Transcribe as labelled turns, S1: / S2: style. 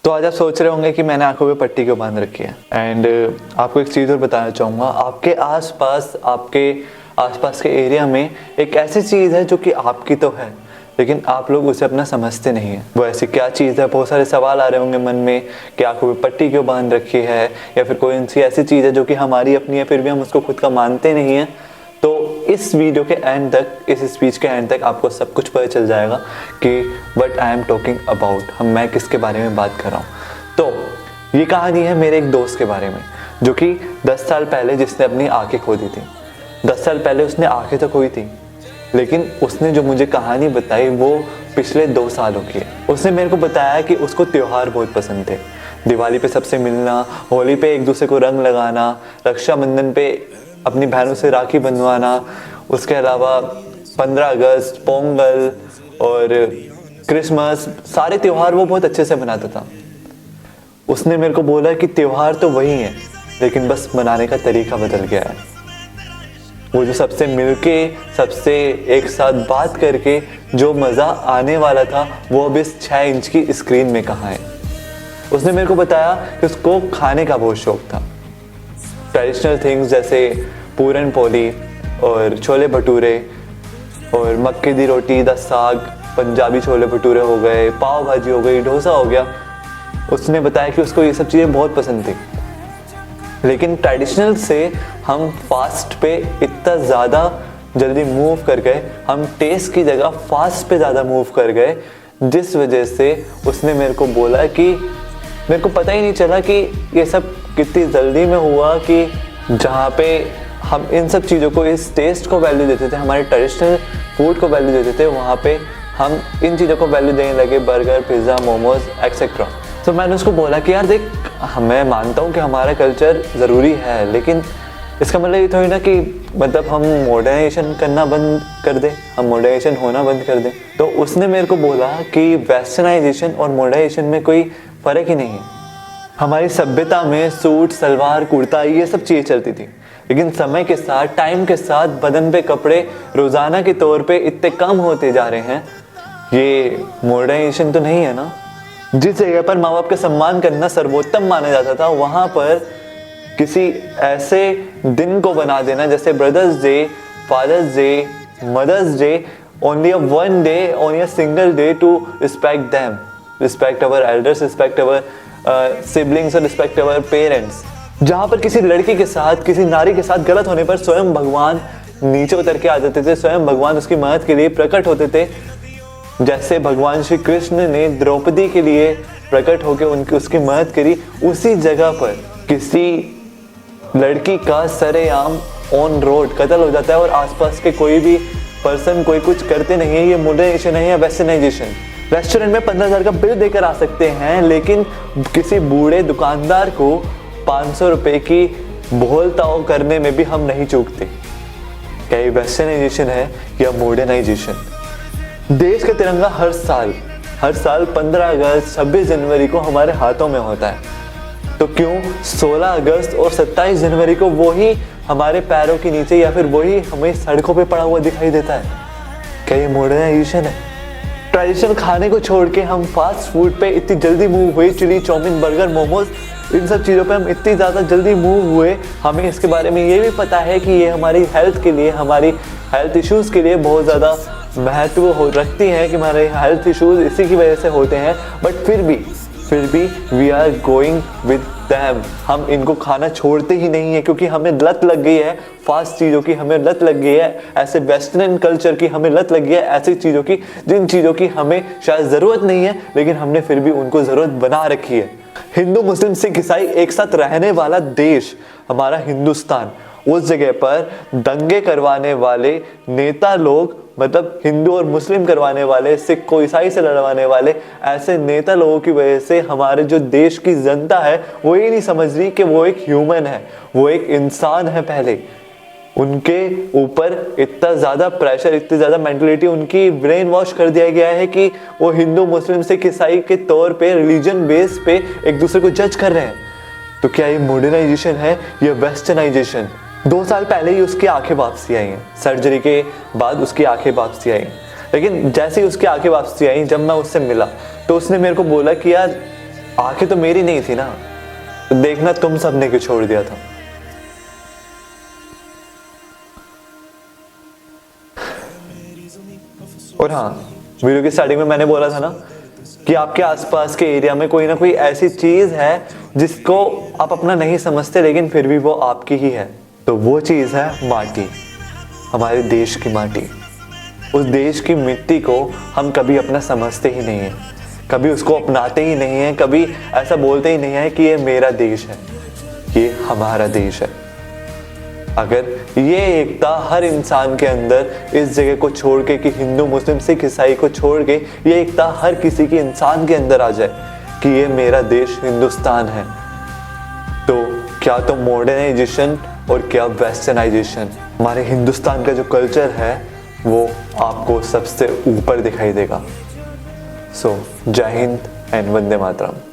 S1: तो आज आप सोच रहे होंगे कि मैंने आंखों पे पट्टी क्यों बांध रखी है। एंड आपको एक चीज़ और बताना चाहूँगा, आपके आसपास के एरिया में एक ऐसी चीज़ है जो कि आपकी तो है, लेकिन आप लोग उसे अपना समझते नहीं है। वो ऐसी क्या चीज़ है? बहुत सारे सवाल आ रहे होंगे मन में कि आंखों पे पट्टी क्यों बांध रखी है, या फिर कोई सी ऐसी चीज़ है जो कि हमारी अपनी है फिर भी हम उसको खुद का मानते नहीं हैं। तो इस वीडियो के एंड तक, इस स्पीच के एंड तक आपको सब कुछ पता चल जाएगा कि what I am talking about, मैं किसके बारे में बात कर रहा हूँ। तो ये कहानी है मेरे एक दोस्त के बारे में, जो कि 10 साल पहले जिसने अपनी आंखें खो दी थी। 10 साल पहले उसने आंखें तो खोई थी, लेकिन उसने जो मुझे कहानी बताई वो पिछले 2 सालों की है। उसने मेरे को बताया कि उसको त्योहार बहुत पसंद थे। दिवाली पे सबसे मिलना, होली पे एक दूसरे को रंग लगाना, रक्षाबंधन पे अपनी बहनों से राखी बंधवाना, उसके अलावा 15 अगस्त, पोंगल और क्रिसमस, सारे त्योहार वो बहुत अच्छे से मनाता था। उसने मेरे को बोला कि त्योहार तो वही है, लेकिन बस मनाने का तरीका बदल गया है। वो जो सबसे मिलके, सबसे एक साथ बात करके जो मज़ा आने वाला था, वो अब इस 6 इंच की स्क्रीन में कहाँ है। उसने मेरे को बताया कि उसको खाने का बहुत शौक था। ट्रेडिशनल थिंग्स जैसे पूरन पोली और छोले भटूरे और मक्के दी रोटी, दा साग, पंजाबी छोले भटूरे हो गए, पाव भाजी हो गई, डोसा हो गया। उसने बताया कि उसको ये सब चीज़ें बहुत पसंद थी, लेकिन ट्रेडिशनल से हम फास्ट पे इतना ज़्यादा जल्दी मूव कर गए, हम टेस्ट की जगह फास्ट पे ज़्यादा मूव कर गए, जिस वजह से उसने मेरे को बोला कि मेरे को पता ही नहीं चला कि ये सब कितनी जल्दी में हुआ, कि जहाँ पे हम इन सब चीज़ों को, इस टेस्ट को वैल्यू देते थे, हमारे ट्रेडिशनल फूड को वैल्यू देते थे, वहाँ पे हम इन चीज़ों को वैल्यू देने लगे, बर्गर, पिज़्ज़ा, मोमोज एक्सेट्रा। तो मैंने उसको बोला कि यार देख, मैं मानता हूँ कि हमारा कल्चर ज़रूरी है, लेकिन इसका मतलब ये थोड़ी ना कि मतलब हम मॉडर्नाइजेशन करना बंद कर दें, हम मॉडर्नाइजेशन होना बंद कर दें। तो उसने मेरे को बोला कि वेस्टर्नाइजेशन और मॉडर्नाइजेशन में कोई फ़र्क ही नहीं है। हमारी सभ्यता में सूट, सलवार, कुर्ता, ये सब चीज़ें चलती थी, लेकिन समय के साथ, टाइम के साथ बदन पे कपड़े रोज़ाना के तौर पे इतने कम होते जा रहे हैं। ये मॉडर्नाइजेशन तो नहीं है ना। जिस जगह पर माँ बाप का सम्मान करना सर्वोत्तम माना जाता था, वहाँ पर किसी ऐसे दिन को बना देना जैसे brother's day, father's day, mother's day, only a one day, only a single day to respect them, respect our elders, respect our siblings और respect our parents। जहाँ पर किसी लड़की के साथ, किसी नारी के साथ गलत होने पर स्वयं भगवान नीचे उतर के आ जाते थे, स्वयं भगवान उसकी मदद के लिए प्रकट होते थे। जैसे भगवान श्री कृष्ण ने द्रौपदी के लिए प्रकट होकर उसकी मदद करी, उसी जगह पर किसी लड़की का सरेआम ऑन रोड कत्ल हो जाता है और आसपास के कोई भी पर्सन कोई कुछ करते नहीं है। ये मॉडर्नाइजेशन है या वेस्टर्नाइजेशन? रेस्टोरेंट में 15,000 का बिल देकर आ सकते हैं, लेकिन किसी बूढ़े दुकानदार को 500 रुपए की भोल ताव करने में भी हम नहीं चूकते। क्या ये वेस्टर्नाइजेशन है या मॉडर्नाइजेशन? देश का तिरंगा हर साल 15 अगस्त, 26 जनवरी को हमारे हाथों में होता है, तो क्यों 16 अगस्त और 27 जनवरी को वही हमारे पैरों के नीचे या फिर वही हमें सड़कों पे पड़ा हुआ दिखाई देता है? क्या ये मॉडर्नाइजेशन है? ट्रेडिशनल खाने को छोड़ के हम फास्ट फूड पे इतनी जल्दी मूव हुए, चिली, चाउमीन, बर्गर, मोमोज, इन सब चीज़ों पे हम इतनी ज़्यादा जल्दी मूव हुए। हमें इसके बारे में ये भी पता है कि ये हमारी हेल्थ के लिए, हमारी हेल्थ इश्यूज़ के लिए बहुत ज़्यादा महत्व रखती हैं, कि हमारे हेल्थ इश्यूज़ इसी की वजह से होते हैं, बट फिर भी we are going with them. हम इनको खाना छोड़ते ही नहीं है, क्योंकि हमें लत लग गई है फास्ट चीज़ों की, हमें लत लग गई है ऐसे वेस्टर्न कल्चर की, हमें लत लग गई है ऐसी चीज़ों की जिन चीज़ों की हमें शायद ज़रूरत नहीं है, लेकिन हमने फिर भी उनको ज़रूरत बना रखी है। हिंदू, मुस्लिम, सिख, ईसाई एक साथ रहने वाला देश हमारा हिंदुस्तान, उस जगह पर दंगे करवाने वाले नेता लोग, मतलब हिंदू और मुस्लिम करवाने वाले, सिख को ईसाई से लड़वाने वाले, ऐसे नेता लोगों की वजह से हमारे जो देश की जनता है वो ये नहीं समझ रही कि वो एक ह्यूमन है, वो एक इंसान है। पहले उनके ऊपर इतना ज़्यादा प्रेशर, इतनी ज़्यादा मेंटलिटी उनकी ब्रेन वॉश कर दिया गया है कि वो हिंदू, मुस्लिम, सिख, ईसाई के तौर पे, रिलीजन बेस पे एक दूसरे को जज कर रहे हैं। तो क्या ये मॉडर्नाइजेशन है या वेस्टर्नाइजेशन? 2 साल पहले ही उसकी आंखें वापसी आई हैं, सर्जरी के बाद उसकी आंखें वापसी आई। लेकिन जैसे ही उसकी आंखें वापसी आई, जब मैं उससे मिला तो उसने मेरे को बोला कि यार आंखें तो मेरी नहीं थी ना, तो देखना तुम सबने क्यों छोड़ दिया था। और हाँ, वीडियो की स्टार्टिंग में मैंने बोला था ना कि आपके आसपास के एरिया में कोई ना कोई ऐसी चीज है जिसको आप अपना नहीं समझते, लेकिन फिर भी वो आपकी ही है। तो वो चीज है माटी, हमारे देश की माटी। उस देश की मिट्टी को हम कभी अपना समझते ही नहीं है, कभी उसको अपनाते ही नहीं है, कभी ऐसा बोलते ही नहीं है कि ये मेरा देश है, ये हमारा देश है। अगर ये एकता हर इंसान के अंदर इस जगह को छोड़ के, कि हिंदू मुस्लिम सिख ईसाई को छोड़ के, ये एकता हर किसी के इंसान के अंदर आ जाए कि ये मेरा देश हिंदुस्तान है, तो क्या तो मॉडर्नाइजेशन और क्या वेस्टर्नाइजेशन, हमारे हिंदुस्तान का जो कल्चर है वो आपको सबसे ऊपर दिखाई देगा। सो जय हिंद एंड वंदे मातरम।